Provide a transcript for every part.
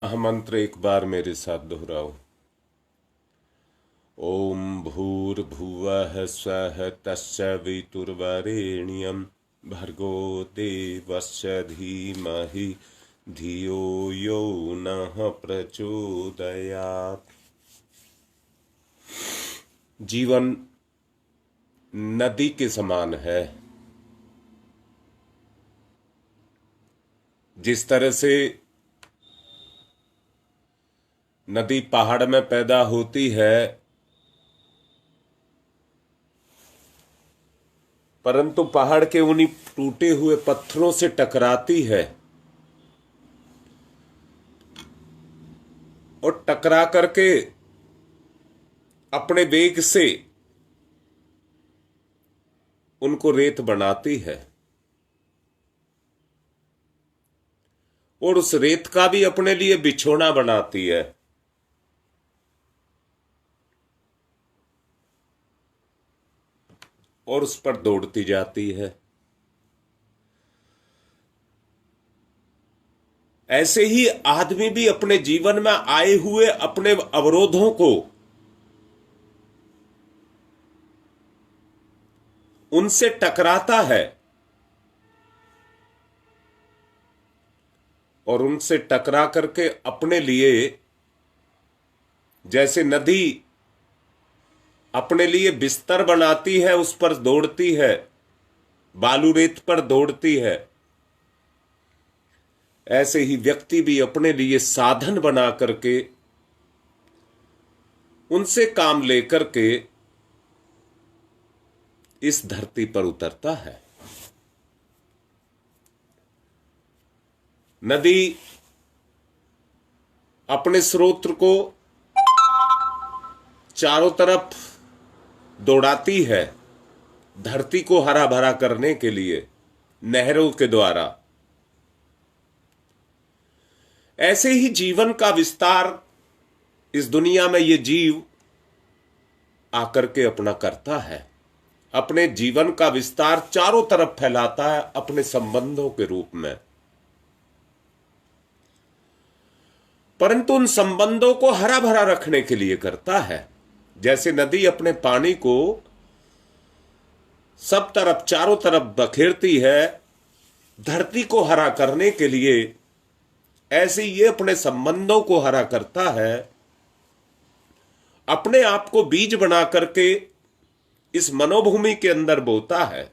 मंत्र एक बार मेरे साथ दोहराओ। ओम भूर्भुवः स्वः तत्सवितुर्वरेण्यं भर्गो देवस्य धीमहि धियो यो नः प्रचोदयात्। जीवन नदी के समान है। जिस तरह से नदी पहाड़ में पैदा होती है, परंतु पहाड़ के उन्हीं टूटे हुए पत्थरों से टकराती है और टकरा करके अपने वेग से उनको रेत बनाती है और उस रेत का भी अपने लिए बिछोना बनाती है। और उस पर दौड़ती जाती है। ऐसे ही आदमी भी अपने जीवन में आए हुए अपने अवरोधों को, उनसे टकराता है और उनसे टकरा करके अपने लिए, जैसे नदी अपने लिए बिस्तर बनाती है, उस पर दौड़ती है, बालू रेत पर दौड़ती है, ऐसे ही व्यक्ति भी अपने लिए साधन बना करके उनसे काम लेकर के इस धरती पर उतरता है। नदी अपने स्रोत को चारों तरफ दौड़ाती है धरती को हरा भरा करने के लिए नहरों के द्वारा। ऐसे ही जीवन का विस्तार इस दुनिया में ये जीव आकर के अपना करता है। अपने जीवन का विस्तार चारों तरफ फैलाता है अपने संबंधों के रूप में, परंतु उन संबंधों को हरा भरा रखने के लिए करता है। जैसे नदी अपने पानी को सब तरफ चारों तरफ बखेरती है धरती को हरा करने के लिए, ऐसे ये अपने संबंधों को हरा करता है, अपने आप को बीज बना करके इस मनोभूमि के अंदर बोता है।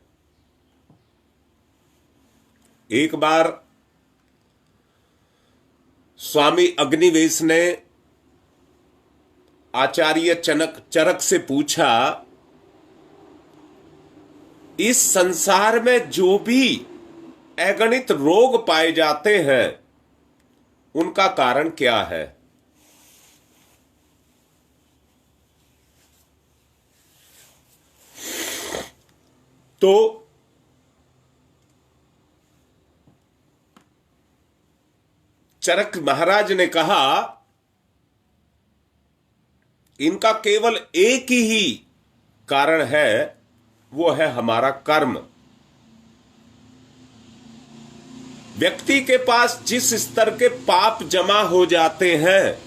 एक बार स्वामी अग्निवेश ने आचार्य चरक से पूछा, इस संसार में जो भी अगणित रोग पाए जाते हैं उनका कारण क्या है? तो चरक महाराज ने कहा, इनका केवल एक ही कारण है, वो है हमारा कर्म। व्यक्ति के पास जिस स्तर के पाप जमा हो जाते हैं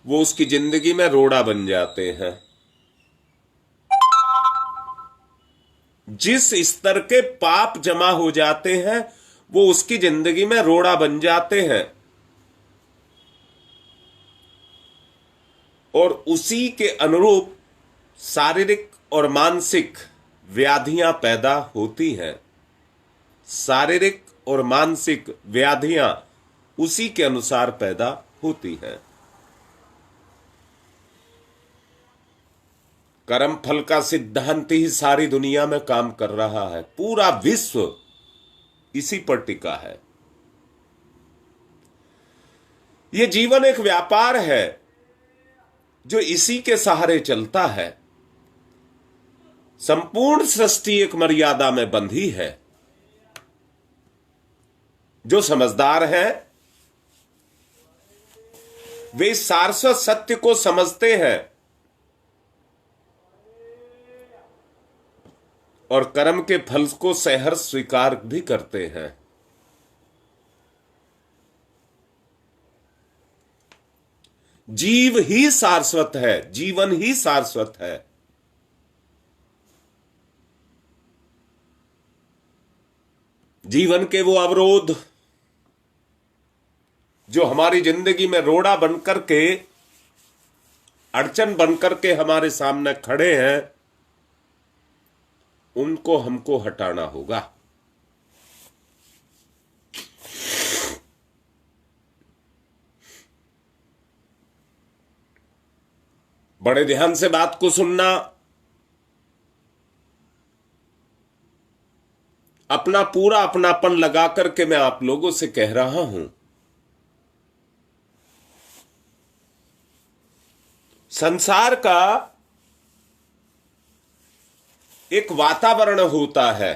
वो उसकी जिंदगी में रोड़ा बन जाते हैं। जिस स्तर के पाप जमा हो जाते हैं वो उसकी जिंदगी में रोड़ा बन जाते हैं और उसी के अनुरूप शारीरिक और मानसिक व्याधियां पैदा होती हैं। शारीरिक और मानसिक व्याधियां उसी के अनुसार पैदा होती हैं। कर्म फल का सिद्धांत ही सारी दुनिया में काम कर रहा है। पूरा विश्व इसी पर टिका है। यह जीवन एक व्यापार है जो इसी के सहारे चलता है। संपूर्ण सृष्टि एक मर्यादा में बंधी है। जो समझदार हैं वे शाश्वत सत्य को समझते हैं और कर्म के फल को सहर्ष स्वीकार भी करते हैं। जीव ही शाश्वत है, जीवन ही शाश्वत है। जीवन के वो अवरोध जो हमारी जिंदगी में रोड़ा बनकर के, अड़चन बनकर के हमारे सामने खड़े हैं, उनको हमको हटाना होगा। बड़े ध्यान से बात को सुनना। अपना पूरा अपनापन लगा करके मैं आप लोगों से कह रहा हूं, संसार का एक वातावरण होता है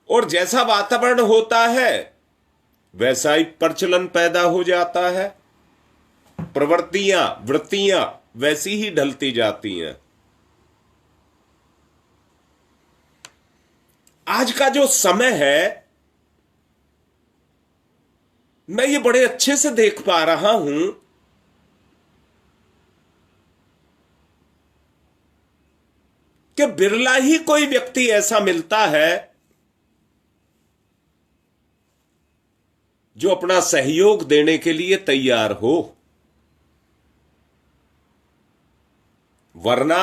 और जैसा वातावरण होता है वैसा ही प्रचलन पैदा हो जाता है, प्रवृत्तियां वृत्तियां वैसी ही ढलती जाती हैं। आज का जो समय है, मैं ये बड़े अच्छे से देख पा रहा हूं कि बिरला ही कोई व्यक्ति ऐसा मिलता है जो अपना सहयोग देने के लिए तैयार हो, वरना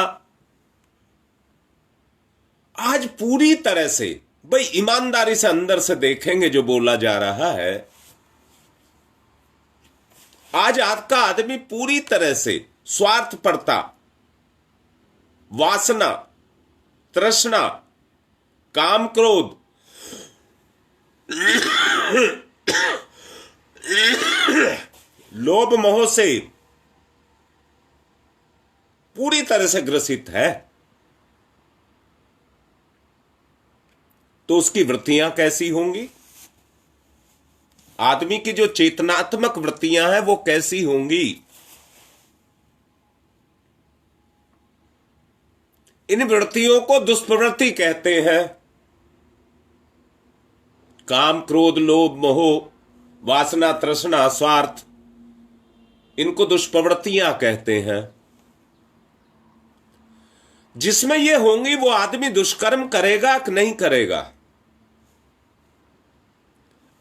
आज पूरी तरह से, भाई ईमानदारी से अंदर से देखेंगे जो बोला जा रहा है, आज का आदमी पूरी तरह से स्वार्थपरता, वासना, तृष्णा, काम, क्रोध, लोभ, मोह से पूरी तरह से ग्रसित है। तो उसकी वृत्तियां कैसी होंगी? आदमी की जो चेतनात्मक वृत्तियां हैं वो कैसी होंगी? इन वृत्तियों को दुष्प्रवृत्ति कहते हैं। काम, क्रोध, लोभ, मोह, वासना, तृष्णा, स्वार्थ, इनको दुष्प्रवृत्तियां कहते हैं। जिसमें ये होंगी वो आदमी दुष्कर्म करेगा कि नहीं करेगा?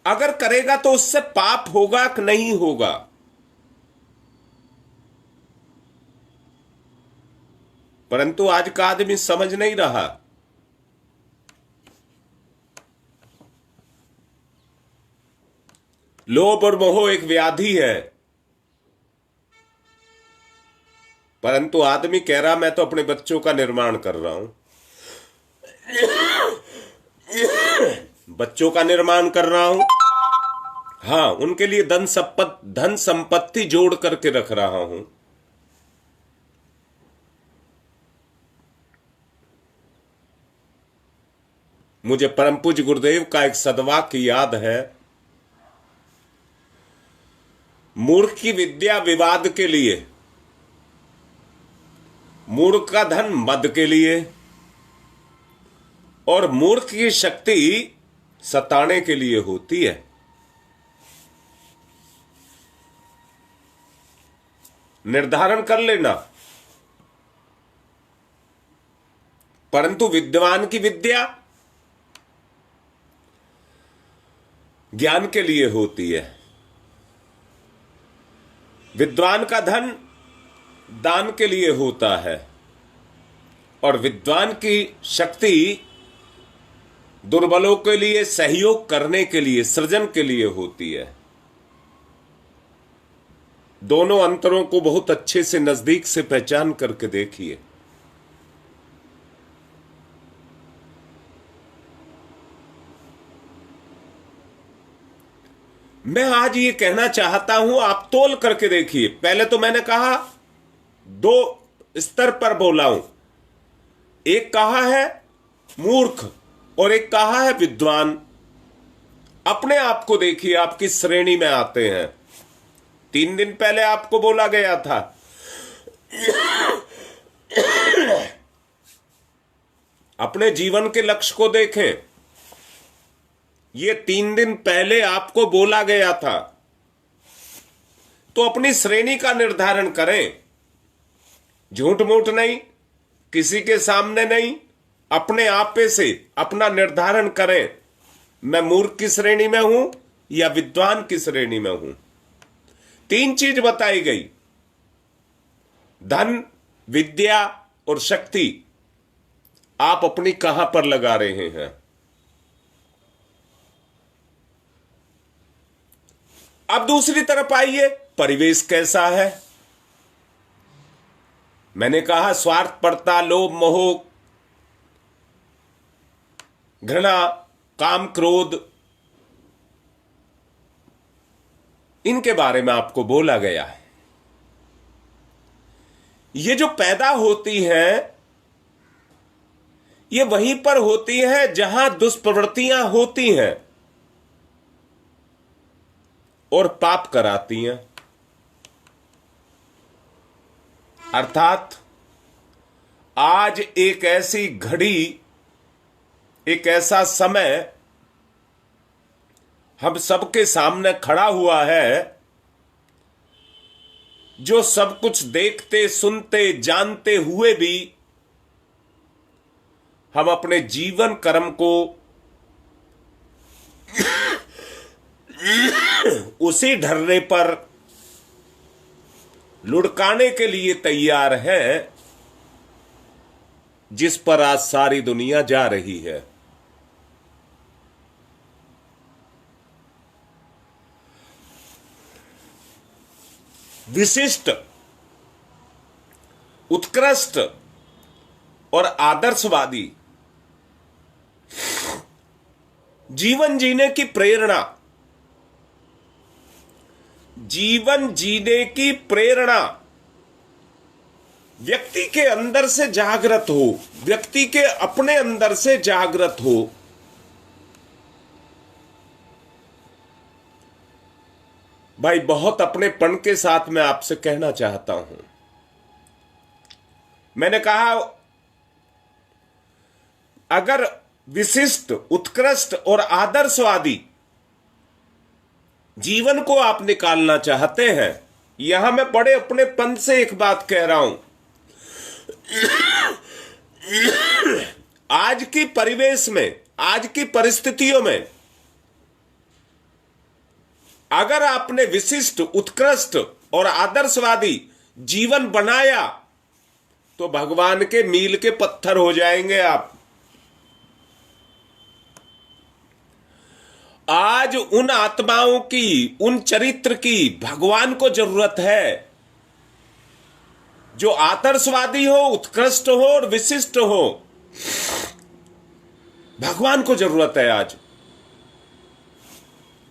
अगर करेगा तो उससे पाप होगा कि नहीं होगा? परंतु आज का आदमी समझ नहीं रहा। लोभ और मोह एक व्याधि है, परंतु आदमी कह रहा मैं तो अपने बच्चों का निर्माण कर रहा हूं, बच्चों का निर्माण कर रहा हूं, हां, उनके लिए धन संपत्ति जोड़ करके रख रहा हूं। मुझे परम पूज्य गुरुदेव का एक सद्वाक्य याद है, मूर्ख की विद्या विवाद के लिए, मूर्ख का धन मद के लिए, और मूर्ख की शक्ति सताने के लिए होती है। निर्धारण कर लेना। परंतु विद्वान की विद्या ज्ञान के लिए होती है। विद्वान का धन दान के लिए होता है और विद्वान की शक्ति दुर्बलों के लिए सहयोग करने के लिए, सृजन के लिए होती है। दोनों अंतरों को बहुत अच्छे से नजदीक से पहचान करके देखिए। मैं आज ये कहना चाहता हूं, आप तोल करके देखिए। पहले तो मैंने कहा दो स्तर पर बोला हूं, एक कहा है मूर्ख और एक कहा है विद्वान। अपने आप को देखिए, आप किस श्रेणी में आते हैं। 3 दिन पहले आपको बोला गया था अपने जीवन के लक्ष्य को देखें। ये 3 दिन पहले आपको बोला गया था, तो अपनी श्रेणी का निर्धारण करें। झूठ मूठ नहीं, किसी के सामने नहीं, अपने आप पे से अपना निर्धारण करें, मैं मूर्ख की श्रेणी में हूं या विद्वान की श्रेणी में हूं। 3 चीज बताई गई, धन, विद्या और शक्ति। आप अपनी कहां पर लगा रहे हैं? अब दूसरी तरफ आइए, परिवेश कैसा है? मैंने कहा स्वार्थपरता, लोभ, मोह, घृणा, काम, क्रोध, इनके बारे में आपको बोला गया है। ये जो पैदा होती हैं, ये वहीं पर होती हैं जहां दुष्प्रवृत्तियां होती हैं और पाप कराती हैं। अर्थात आज एक ऐसी घड़ी, एक ऐसा समय हम सबके सामने खड़ा हुआ है, जो सब कुछ देखते, सुनते, जानते हुए भी हम अपने जीवन कर्म को उसी ढर्रे पर लुढ़काने के लिए तैयार है जिस पर आज सारी दुनिया जा रही है। विशिष्ट, उत्कृष्ट और आदर्शवादी जीवन जीने की प्रेरणा, जीवन जीने की प्रेरणा व्यक्ति के अंदर से जागृत हो, व्यक्ति के अपने अंदर से जागृत हो। भाई, बहुत अपनेपन के साथ मैं आपसे कहना चाहता हूं। मैंने कहा, अगर विशिष्ट, उत्कृष्ट और आदर्शवादी जीवन को आप निकालना चाहते हैं, यहां मैं बड़े अपनेपन से एक बात कह रहा हूं, आज की परिवेश में, आज की परिस्थितियों में अगर आपने विशिष्ट, उत्कृष्ट और आदर्शवादी जीवन बनाया तो भगवान के मील के पत्थर हो जाएंगे आप। आज उन आत्माओं की, उन चरित्र की भगवान को जरूरत है जो आदर्शवादी हो, उत्कृष्ट हो और विशिष्ट हो। भगवान को जरूरत है आज।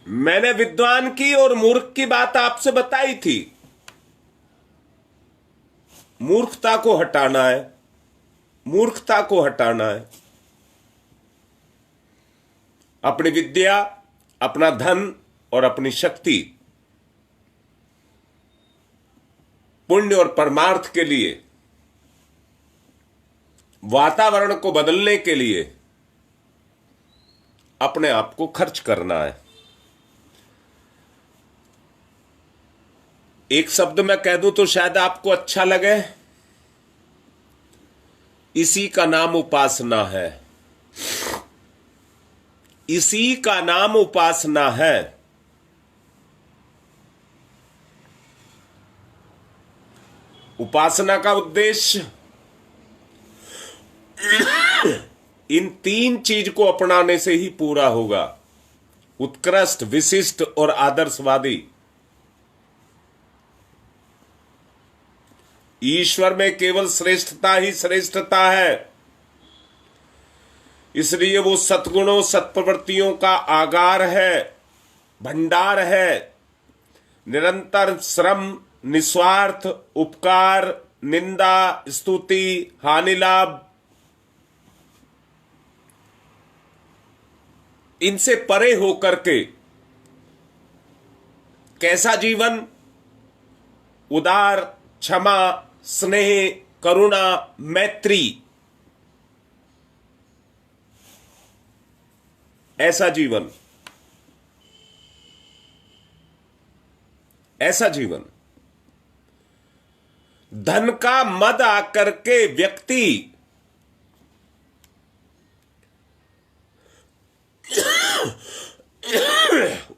मैंने विद्वान की और मूर्ख की बात आपसे बताई थी। मूर्खता को हटाना है, मूर्खता को हटाना है। अपनी विद्या, अपना धन और अपनी शक्ति पुण्य और परमार्थ के लिए, वातावरण को बदलने के लिए अपने आप को खर्च करना है। एक शब्द मैं कह दूं तो शायद आपको अच्छा लगे, इसी का नाम उपासना है। इसी का नाम उपासना है। उपासना का उद्देश्य इन 3 चीज को अपनाने से ही पूरा होगा। उत्कृष्ट, विशिष्ट और आदर्शवादी। ईश्वर में केवल श्रेष्ठता ही श्रेष्ठता है, इसलिए वो सद्गुणों, सत्प्रवृत्तियों का आगार है, भंडार है। निरंतर श्रम, निस्वार्थ, उपकार, निंदा, स्तुति, हानि लाभ, इनसे परे होकर के कैसा जीवन? उदार, क्षमा, स्नेह, करुणा, मैत्री, ऐसा जीवन। ऐसा जीवन। धन का मद आकर के व्यक्ति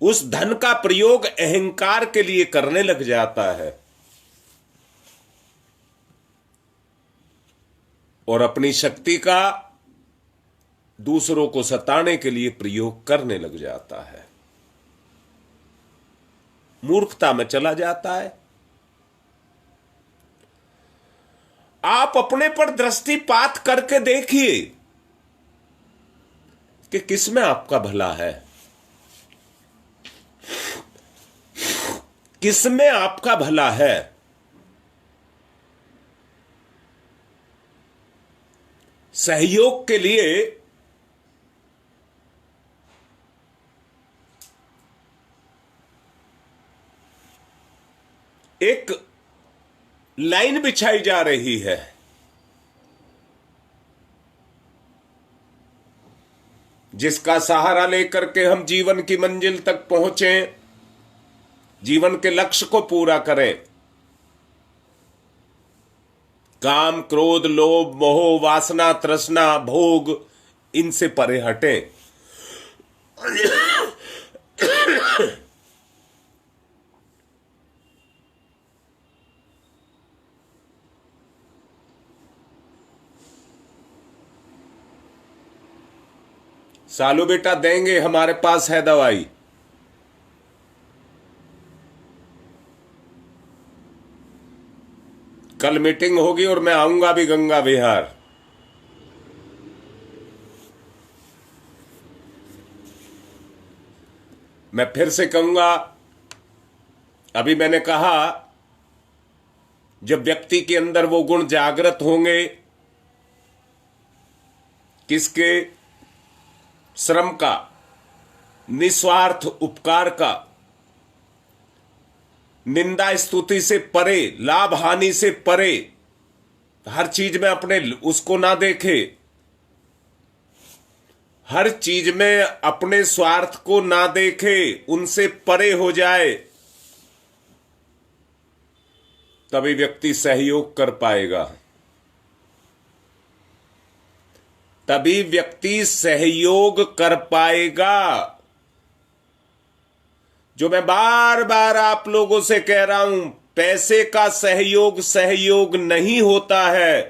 उस धन का प्रयोग अहंकार के लिए करने लग जाता है और अपनी शक्ति का दूसरों को सताने के लिए प्रयोग करने लग जाता है, मूर्खता में चला जाता है। आप अपने पर दृष्टिपात करके देखिए कि किसमें आपका भला है, किसमें आपका भला है। सहयोग के लिए एक लाइन बिछाई जा रही है। जिसका सहारा लेकर के हम जीवन की मंजिल तक पहुंचे, जीवन के लक्ष्य को पूरा करें। काम, क्रोध, लोभ, मोह, वासना, तृष्णा, भोग, इनसे परे हटें। सालू बेटा देंगे, हमारे पास है दवाई। कल मीटिंग होगी और मैं आऊंगा भी गंगा विहार। मैं फिर से कहूंगा, अभी मैंने कहा, जब व्यक्ति के अंदर वो गुण जागृत होंगे, किसके? श्रम का, निस्वार्थ उपकार का, निंदा स्तुति से परे, लाभ हानि से परे, हर चीज में अपने उसको ना देखे, हर चीज में अपने स्वार्थ को ना देखे, उनसे परे हो जाए, तभी व्यक्ति सहयोग कर पाएगा। तभी व्यक्ति सहयोग कर पाएगा। जो मैं बार बार आप लोगों से कह रहा हूं, पैसे का सहयोग सहयोग नहीं होता है।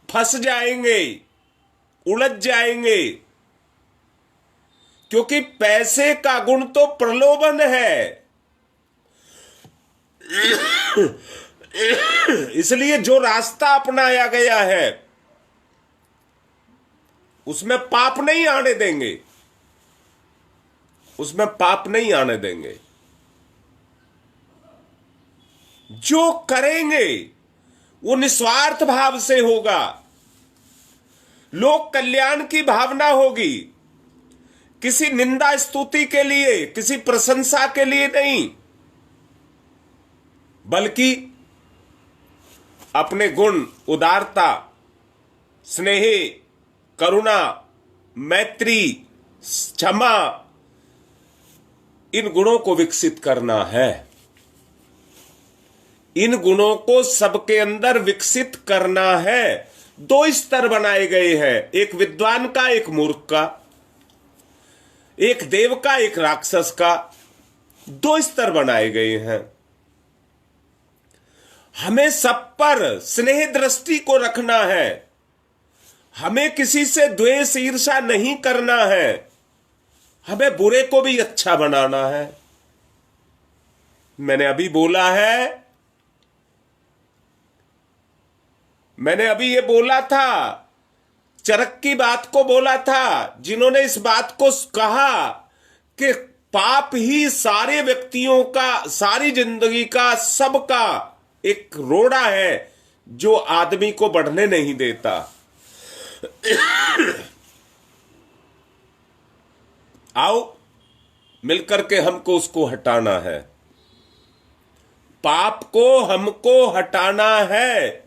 फंस जाएंगे, उलझ जाएंगे, क्योंकि पैसे का गुण तो प्रलोभन है। इसलिए जो रास्ता अपनाया गया है उसमें पाप नहीं आने देंगे, उसमें पाप नहीं आने देंगे। जो करेंगे वो निस्वार्थ भाव से होगा, लोक कल्याण की भावना होगी, किसी निंदा स्तुति के लिए, किसी प्रशंसा के लिए नहीं, बल्कि अपने गुण, उदारता, स्नेह, करुणा, मैत्री, क्षमा, इन गुणों को विकसित करना है। इन गुणों को सबके अंदर विकसित करना है। दो स्तर बनाए गए हैं, एक विद्वान का, एक मूर्ख का, एक देव का, एक राक्षस का। दो स्तर बनाए गए हैं। हमें सब पर स्नेह दृष्टि को रखना है। हमें किसी से द्वेष, ईर्ष्या नहीं करना है। हमें बुरे को भी अच्छा बनाना है। मैंने अभी बोला है, मैंने अभी ये बोला था, चरक की बात को बोला था, जिन्होंने इस बात को कहा कि पाप ही सारे व्यक्तियों का, सारी जिंदगी का, सबका एक रोड़ा है जो आदमी को बढ़ने नहीं देता। आओ मिलकर के हमको उसको हटाना है। पाप को हमको हटाना है।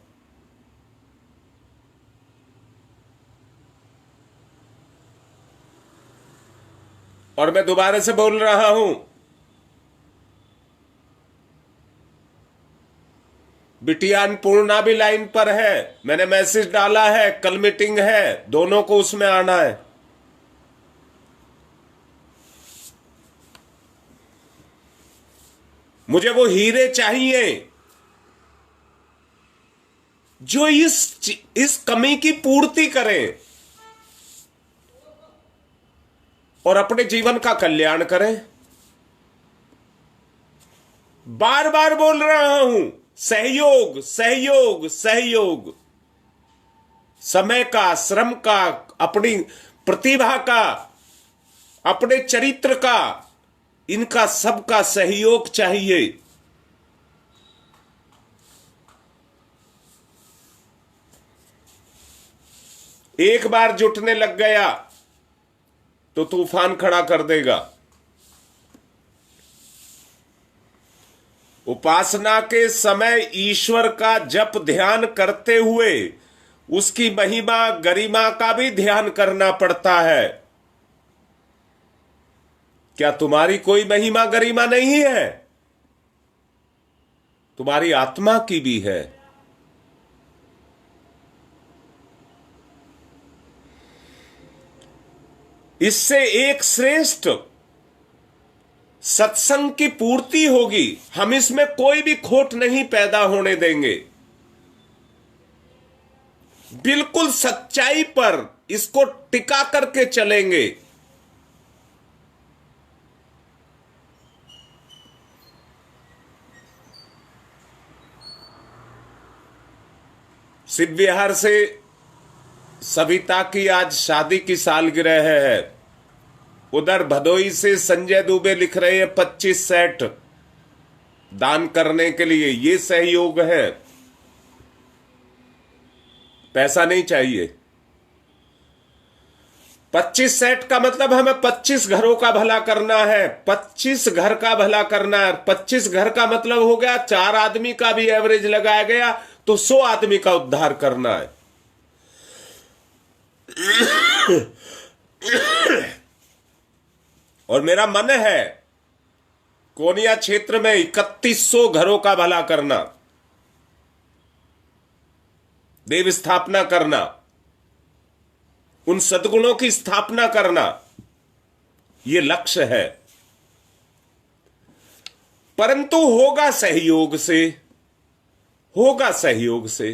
और मैं दोबारा से बोल रहा हूं, बिटिया अन्नपूर्णा भी लाइन पर है, मैंने मैसेज डाला है, कल मीटिंग है, दोनों को उसमें आना है। मुझे वो हीरे चाहिए जो इस कमी की पूर्ति करें और अपने जीवन का कल्याण करें। बार बार बोल रहा हूं, सहयोग सहयोग सहयोग। समय का, श्रम का, अपनी प्रतिभा का, अपने चरित्र का, इनका सबका सहयोग चाहिए। एक बार जुटने लग गया तो तूफान खड़ा कर देगा। उपासना के समय ईश्वर का जप ध्यान करते हुए उसकी महिमा गरिमा का भी ध्यान करना पड़ता है। क्या तुम्हारी कोई महिमा गरिमा नहीं है? तुम्हारी आत्मा की भी है। इससे एक श्रेष्ठ सत्संग की पूर्ति होगी। हम इसमें कोई भी खोट नहीं पैदा होने देंगे। बिल्कुल सच्चाई पर इसको टिका करके चलेंगे। शिव विहार से सविता की आज शादी की सालगिरह है। उधर भदोई से संजय दुबे लिख रहे हैं 25 सेट दान करने के लिए। ये सहयोग है, पैसा नहीं चाहिए। 25 सेट का मतलब हमें 25 घरों का भला करना है, 25 घर का भला करना है। 25 घर का मतलब हो गया 4 आदमी का भी एवरेज लगाया गया तो 100 आदमी का उद्धार करना है। और मेरा मन है कोनिया क्षेत्र में 3100 घरों का भला करना, देव स्थापना करना, उन सद्गुणों की स्थापना करना, यह लक्ष्य है। परंतु होगा सहयोग से, होगा सहयोग से।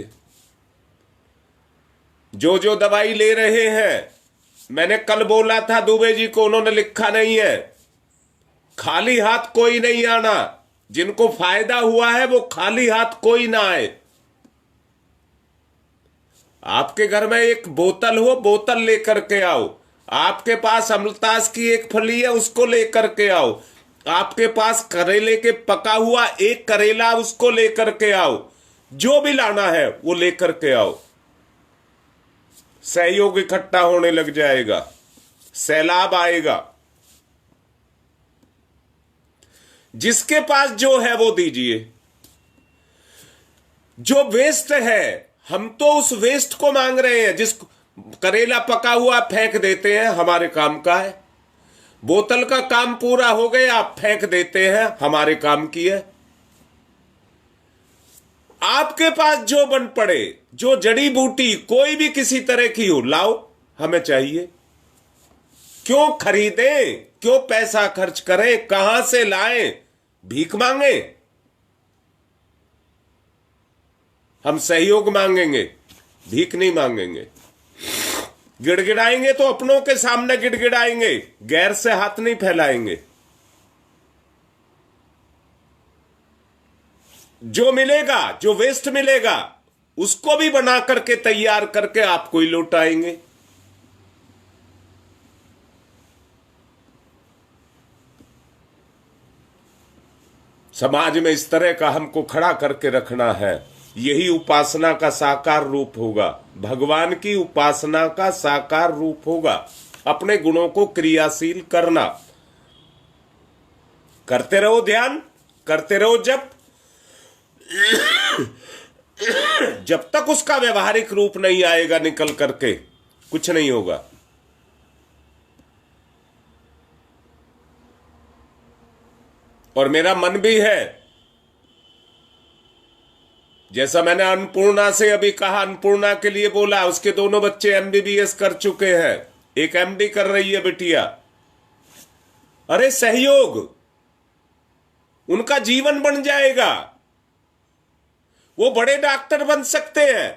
जो जो दवाई ले रहे हैं, मैंने कल बोला था दुबे जी को, उन्होंने लिखा नहीं है। खाली हाथ कोई नहीं आना। जिनको फायदा हुआ है वो खाली हाथ कोई ना आए। आपके घर में एक बोतल हो, बोतल लेकर के आओ। आपके पास अमलतास की एक फली है, उसको लेकर के आओ। आपके पास करेले के पका हुआ एक करेला, उसको लेकर के आओ। जो भी लाना है वो लेकर के आओ। सहयोग इकट्ठा होने लग जाएगा, सैलाब आएगा। जिसके पास जो है वो दीजिए। जो वेस्ट है, हम तो उस वेस्ट को मांग रहे हैं। जिस करेला पका हुआ फेंक देते हैं, हमारे काम का है। बोतल का काम पूरा हो गया, आप फेंक देते हैं, हमारे काम की है। आपके पास जो बन पड़े, जो जड़ी बूटी कोई भी किसी तरह की हो, लाओ, हमें चाहिए। क्यों खरीदें, क्यों पैसा खर्च करें, कहां से लाएं, भीख मांगे? हम सहयोग मांगेंगे, भीख नहीं मांगेंगे। गिड़गिड़ाएंगे तो अपनों के सामने गिड़गिड़ाएंगे, गैर से हाथ नहीं फैलाएंगे। जो मिलेगा, जो वेस्ट मिलेगा, उसको भी बना करके तैयार करके आपको ही लौटाएंगे। समाज में इस तरह का हमको खड़ा करके रखना है। यही उपासना का साकार रूप होगा। भगवान की उपासना का साकार रूप होगा। अपने गुणों को क्रियाशील करना। करते रहो ध्यान, करते रहो जप। जब तक उसका व्यवहारिक रूप नहीं आएगा निकल करके, कुछ नहीं होगा। और मेरा मन भी है, जैसा मैंने अन्नपूर्णा से अभी कहा, अन्नपूर्णा के लिए बोला, उसके दोनों बच्चे एमबीबीएस कर चुके हैं, एक एमडी कर रही है बिटिया। अरे सहयोग, उनका जीवन बन जाएगा, वो बड़े डॉक्टर बन सकते हैं,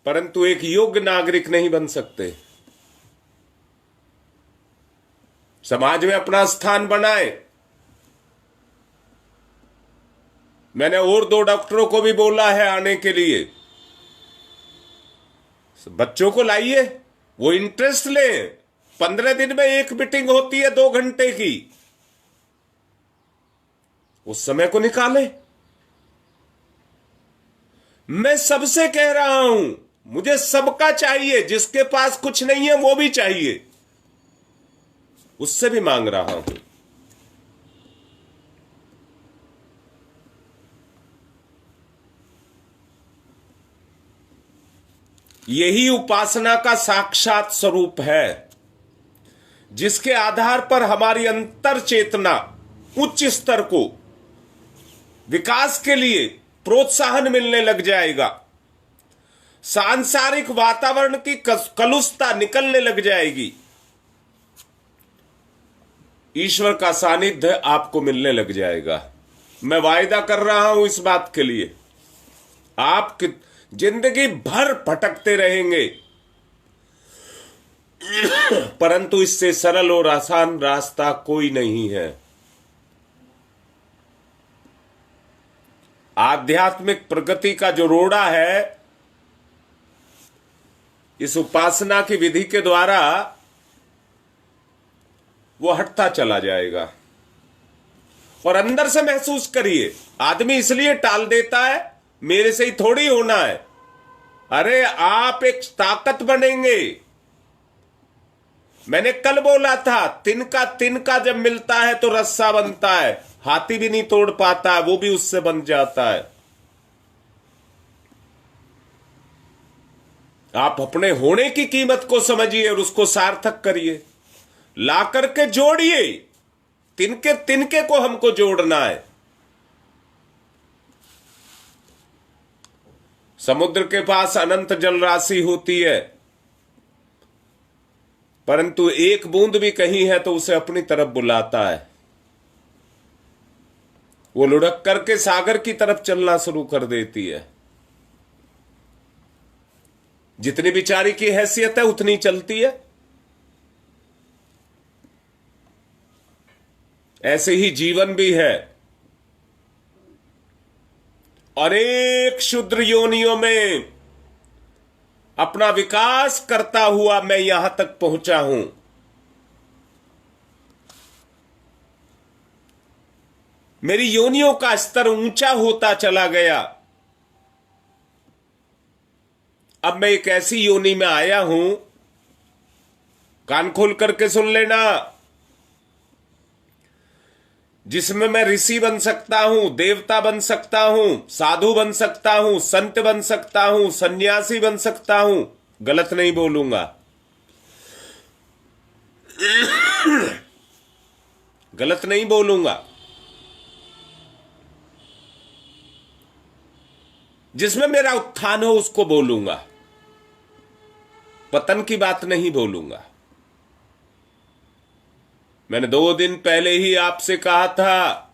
परंतु एक योग्य नागरिक नहीं बन सकते। समाज में अपना स्थान बनाए। मैंने और 2 डॉक्टरों को भी बोला है आने के लिए। बच्चों को लाइए, वो इंटरेस्ट ले। 15 दिन में एक मीटिंग होती है 2 घंटे की, उस समय को निकाले। मैं सबसे कह रहा हूं, मुझे सबका चाहिए, जिसके पास कुछ नहीं है वो भी चाहिए, उससे भी मांग रहा हूं। यही उपासना का साक्षात स्वरूप है, जिसके आधार पर हमारी अंतर चेतना उच्च स्तर को विकास के लिए प्रोत्साहन मिलने लग जाएगा, सांसारिक वातावरण की कलुषता निकलने लग जाएगी, ईश्वर का सानिध्य आपको मिलने लग जाएगा। मैं वायदा कर रहा हूं इस बात के लिए। आप जिंदगी भर भटकते रहेंगे, परंतु इससे सरल और आसान रास्ता कोई नहीं है। आध्यात्मिक प्रगति का जो रोड़ा है, इस उपासना की विधि के द्वारा वो हटता चला जाएगा। और अंदर से महसूस करिए, आदमी इसलिए टाल देता है, मेरे से ही थोड़ी होना है। अरे आप एक ताकत बनेंगे। मैंने कल बोला था, तिनका जब मिलता है तो रस्सा बनता है। हाथी भी नहीं तोड़ पाता है, वो भी उससे बन जाता है। आप अपने होने की कीमत को समझिए और उसको सार्थक करिए, ला करके जोड़िए। तिनके को हमको जोड़ना है। समुद्र के पास अनंत जल राशि होती है, परंतु एक बूंद भी कहीं है तो उसे अपनी तरफ बुलाता है। वो लुढ़क करके सागर की तरफ चलना शुरू कर देती है। जितनी बिचारी की हैसियत है उतनी चलती है। ऐसे ही जीवन भी है। अनेक क्षुद्र योनियों में अपना विकास करता हुआ मैं यहां तक पहुंचा हूं। मेरी योनियों का स्तर ऊंचा होता चला गया। अब मैं एक ऐसी योनि में आया हूं, कान खोल करके सुन लेना, जिसमें मैं ऋषि बन सकता हूं, देवता बन सकता हूं, साधु बन सकता हूं, संत बन सकता हूं, सन्यासी बन सकता हूं। गलत नहीं बोलूंगा, गलत नहीं बोलूंगा। जिसमें मेरा उत्थान हो उसको बोलूंगा, पतन की बात नहीं बोलूंगा। मैंने 2 दिन पहले ही आपसे कहा था,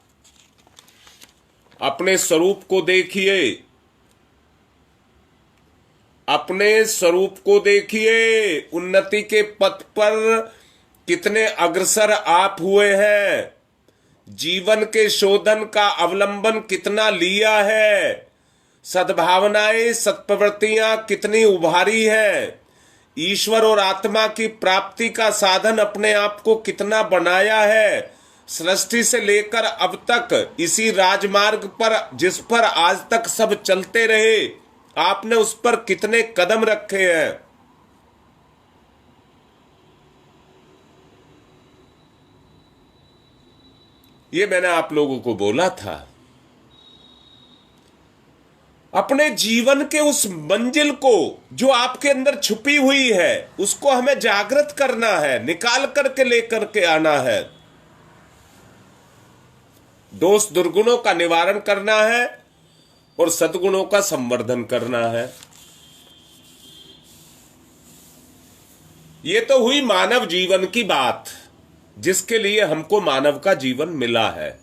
अपने स्वरूप को देखिए, अपने स्वरूप को देखिए। उन्नति के पथ पर कितने अग्रसर आप हुए हैं, जीवन के शोधन का अवलंबन कितना लिया है, सद्भावनाएं सत्प्रवृत्तियां कितनी उभारी है, ईश्वर और आत्मा की प्राप्ति का साधन अपने आप को कितना बनाया है। सृष्टि से लेकर अब तक इसी राजमार्ग पर, जिस पर आज तक सब चलते रहे, आपने उस पर कितने कदम रखे हैं। ये मैंने आप लोगों को बोला था। अपने जीवन के उस मंजिल को जो आपके अंदर छुपी हुई है, उसको हमें जागृत करना है, निकाल करके लेकर के आना है। दोष दुर्गुणों का निवारण करना है और सद्गुणों का संवर्धन करना है। ये तो हुई मानव जीवन की बात, जिसके लिए हमको मानव का जीवन मिला है।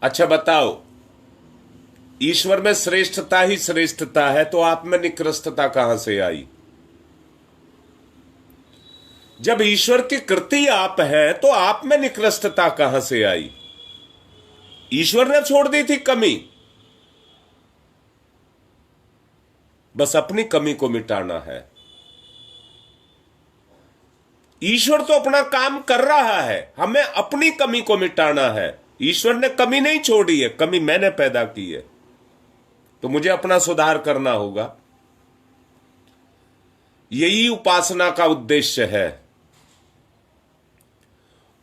अच्छा बताओ, ईश्वर में श्रेष्ठता ही श्रेष्ठता है तो आप में निकृष्टता कहां से आई? जब ईश्वर की कृति आप हैं तो आप में निकृष्टता कहां से आई? ईश्वर ने छोड़ दी थी कमी, बस अपनी कमी को मिटाना है। ईश्वर तो अपना काम कर रहा है, हमें अपनी कमी को मिटाना है। ईश्वर ने कमी नहीं छोड़ी है, कमी मैंने पैदा की है, तो मुझे अपना सुधार करना होगा। यही उपासना का उद्देश्य है।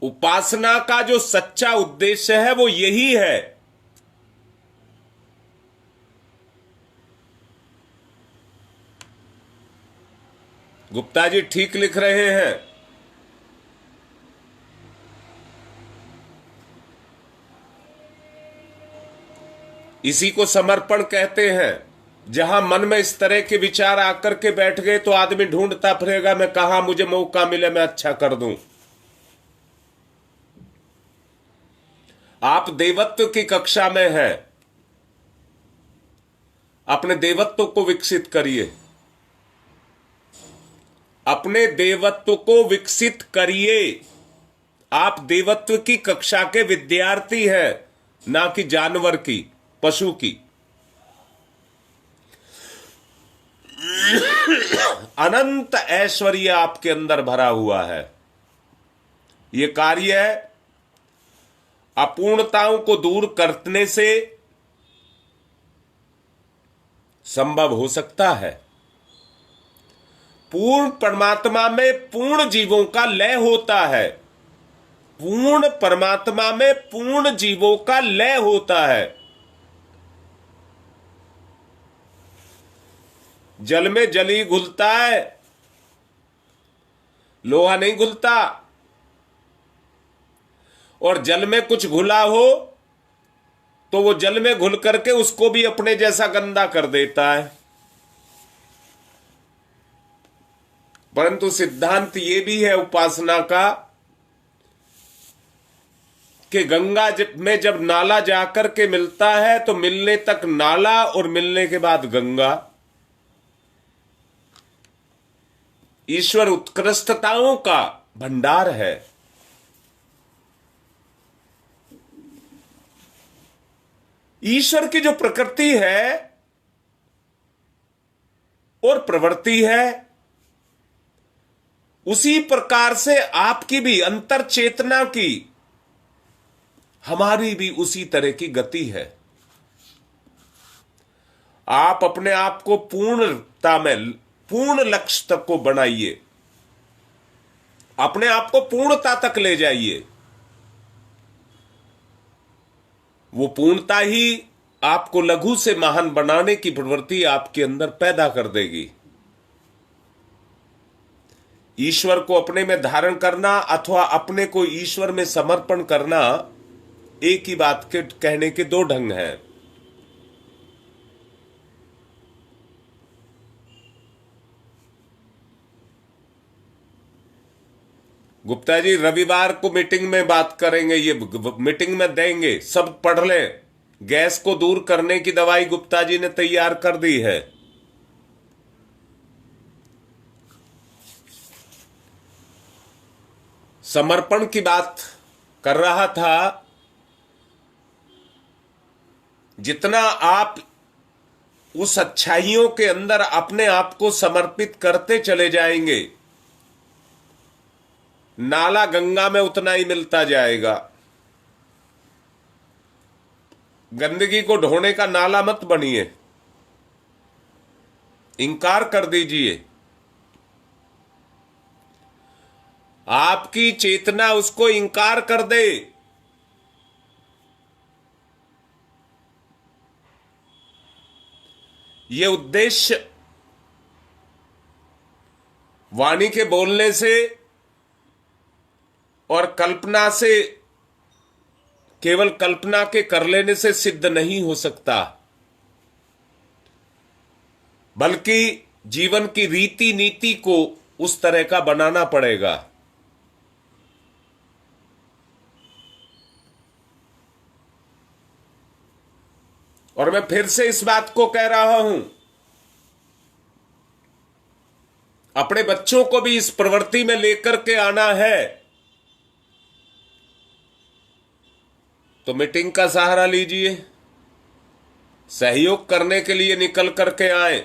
उपासना का जो सच्चा उद्देश्य है वो यही है। गुप्ता जी ठीक लिख रहे हैं। इसी को समर्पण कहते हैं। जहां मन में इस तरह के विचार आकर के बैठ गए तो आदमी ढूंढता फिरेगा, मैं कहां मुझे मौका मिले मैं अच्छा कर दूं। आप देवत्व की कक्षा में हैं, अपने देवत्व को विकसित करिए, अपने देवत्व को विकसित करिए। आप देवत्व की कक्षा के विद्यार्थी हैं, ना कि जानवर की, पशु की। अनंत ऐश्वर्य आपके अंदर भरा हुआ है। यह कार्य अपूर्णताओं को दूर करने से संभव हो सकता है। पूर्ण परमात्मा में पूर्ण जीवों का लय होता है। पूर्ण परमात्मा में पूर्ण जीवों का लय होता है। जल में जल ही घुलता है, लोहा नहीं घुलता। और जल में कुछ घुला हो तो वो जल में घुल करके उसको भी अपने जैसा गंदा कर देता है। परंतु सिद्धांत ये भी है उपासना का कि गंगा में जब नाला जाकर के मिलता है तो मिलने तक नाला और मिलने के बाद गंगा। ईश्वर उत्कृष्टताओं का भंडार है। ईश्वर की जो प्रकृति है और प्रवृत्ति है, उसी प्रकार से आपकी भी अंतर चेतना की, हमारी भी उसी तरह की गति है। आप अपने आप को पूर्णता में, पूर्ण लक्ष्य तक को बनाइए, अपने आप को पूर्णता तक ले जाइए। वो पूर्णता ही आपको लघु से महान बनाने की प्रवृत्ति आपके अंदर पैदा कर देगी। ईश्वर को अपने में धारण करना अथवा अपने को ईश्वर में समर्पण करना एक ही बात के कहने के दो ढंग हैं। गुप्ता जी रविवार को मीटिंग में बात करेंगे, ये मीटिंग में देंगे, सब पढ़ लें। गैस को दूर करने की दवाई गुप्ता जी ने तैयार कर दी है। समर्पण की बात कर रहा था। जितना आप उस अच्छाइयों के अंदर अपने आप को समर्पित करते चले जाएंगे, नाला गंगा में उतना ही मिलता जाएगा। गंदगी को ढोने का नाला मत बनिए, इंकार कर दीजिए। आपकी चेतना उसको इंकार कर दे। यह उद्देश्य वाणी के बोलने से और कल्पना से केवल कल्पना के कर लेने से सिद्ध नहीं हो सकता, बल्कि जीवन की रीति नीति को उस तरह का बनाना पड़ेगा। और मैं फिर से इस बात को कह रहा हूं, अपने बच्चों को भी इस प्रवृत्ति में लेकर के आना है तो मीटिंग का सहारा लीजिए, सहयोग करने के लिए निकल करके आए।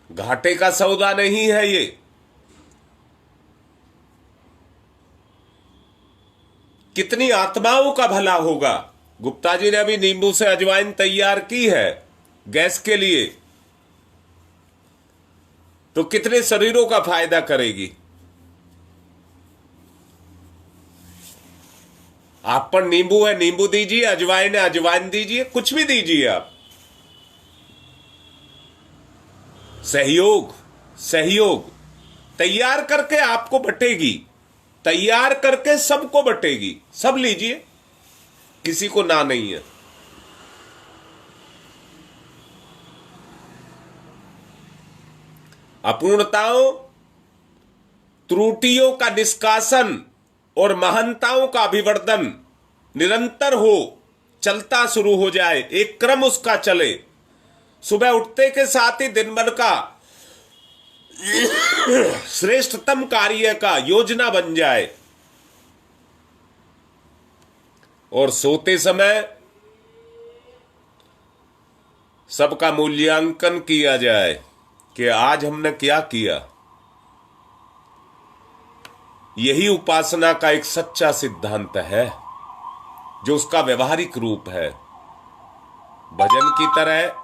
घाटे का सौदा नहीं है ये। कितनी आत्माओं का भला होगा। गुप्ता जी ने अभी नींबू से अजवाइन तैयार की है गैस के लिए, तो कितने शरीरों का फायदा करेगी। आप पर नींबू है, नींबू दीजिए, अजवाइन है, अजवाइन दीजिए, कुछ भी दीजिए आप। सहयोग, सहयोग तैयार करके आपको बटेगी, तैयार करके सबको बटेगी। सब लीजिए, किसी को ना नहीं है। अपूर्णताओं, त्रुटियों का निष्कासन और महानताओं का अभिवर्धन निरंतर हो, चलता शुरू हो जाए, एक क्रम उसका चले। सुबह उठते के साथ ही दिन भर का श्रेष्ठतम कार्य का योजना बन जाए, और सोते समय सबका मूल्यांकन किया जाए कि आज हमने क्या किया। यही उपासना का एक सच्चा सिद्धांत है, जो उसका व्यवहारिक रूप है। भजन की तरह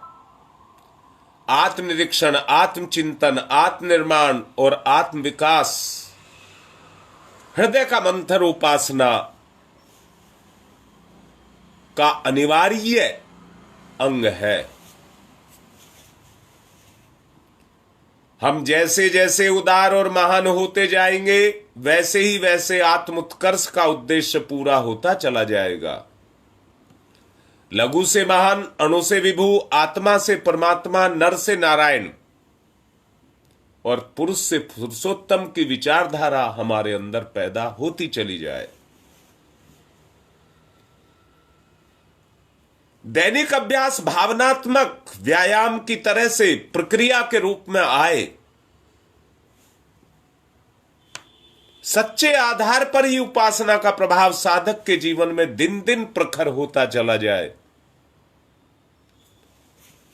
आत्मनिरीक्षण, आत्मचिंतन, आत्मनिर्माण और आत्मविकास हृदय का मंथर उपासना का अनिवार्य अंग है। हम जैसे जैसे उदार और महान होते जाएंगे, वैसे ही वैसे आत्म उत्कर्ष का उद्देश्य पूरा होता चला जाएगा। लघु से महान, अणु से विभु, आत्मा से परमात्मा, नर से नारायण और पुरुष से पुरुषोत्तम की विचारधारा हमारे अंदर पैदा होती चली जाए। दैनिक अभ्यास भावनात्मक व्यायाम की तरह से प्रक्रिया के रूप में आए, सच्चे आधार पर ही उपासना का प्रभाव साधक के जीवन में दिन दिन प्रखर होता चला जाए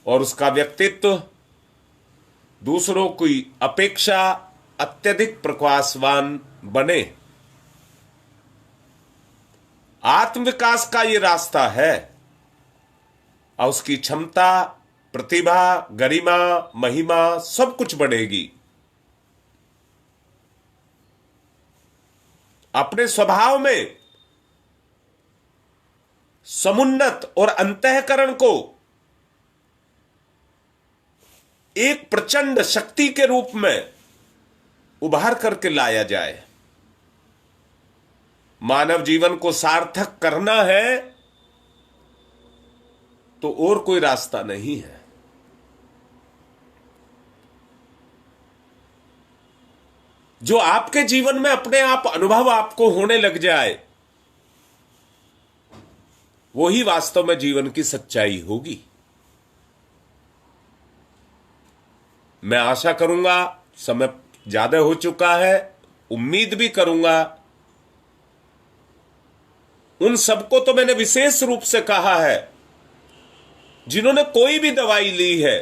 और उसका व्यक्तित्व दूसरों की अपेक्षा अत्यधिक प्रकाशवान बने। आत्मविकास का यह रास्ता है और उसकी क्षमता, प्रतिभा, गरिमा, महिमा सब कुछ बढ़ेगी। अपने स्वभाव में समुन्नत और अंतःकरण को एक प्रचंड शक्ति के रूप में उभार करके लाया जाए। मानव जीवन को सार्थक करना है तो और कोई रास्ता नहीं है। जो आपके जीवन में अपने आप अनुभव आपको होने लग जाए, वही वास्तव में जीवन की सच्चाई होगी। मैं आशा करूंगा, समय ज्यादा हो चुका है, उम्मीद भी करूंगा उन सबको तो मैंने विशेष रूप से कहा है जिन्होंने कोई भी दवाई ली है,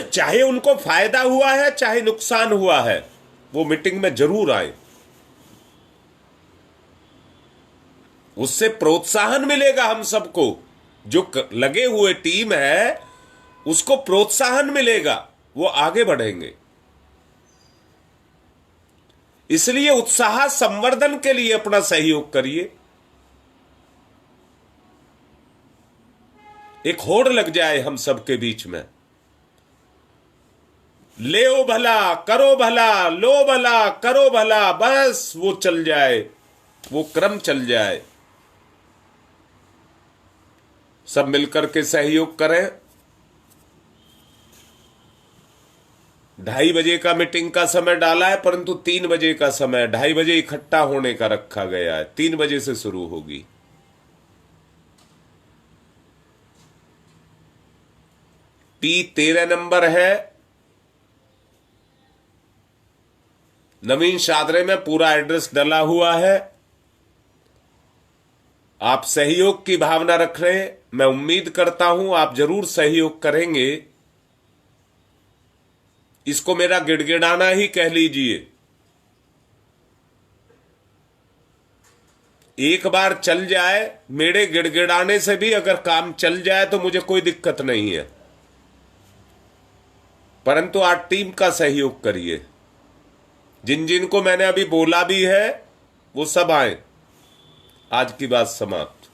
चाहे उनको फायदा हुआ है चाहे नुकसान हुआ है, वो मीटिंग में जरूर आए। उससे प्रोत्साहन मिलेगा हम सबको। जो लगे हुए टीम है उसको प्रोत्साहन मिलेगा, वो आगे बढ़ेंगे। इसलिए उत्साह संवर्धन के लिए अपना सहयोग करिए। एक होड़ लग जाए हम सबके बीच में। ले भला, करो भला, लो भला, करो भला, बस वो चल जाए, वो क्रम चल जाए। सब मिलकर के सहयोग करें। 2:30 बजे का मीटिंग का समय डाला है, परंतु 3 बजे का समय, 2:30 बजे इकट्ठा होने का रखा गया है। 3 बजे से शुरू होगी। P13 नंबर है। नवीन शादरे में पूरा एड्रेस डला हुआ है। आप सहयोग की भावना रख रहे हैं, मैं उम्मीद करता हूं आप जरूर सहयोग करेंगे। इसको मेरा गिड़गिड़ाना ही कह लीजिए। एक बार चल जाए, मेरे गिड़गिड़ाने से भी अगर काम चल जाए तो मुझे कोई दिक्कत नहीं है, परंतु आज टीम का सहयोग करिए। जिन जिन को मैंने अभी बोला भी है वो सब आए। आज की बात समाप्त।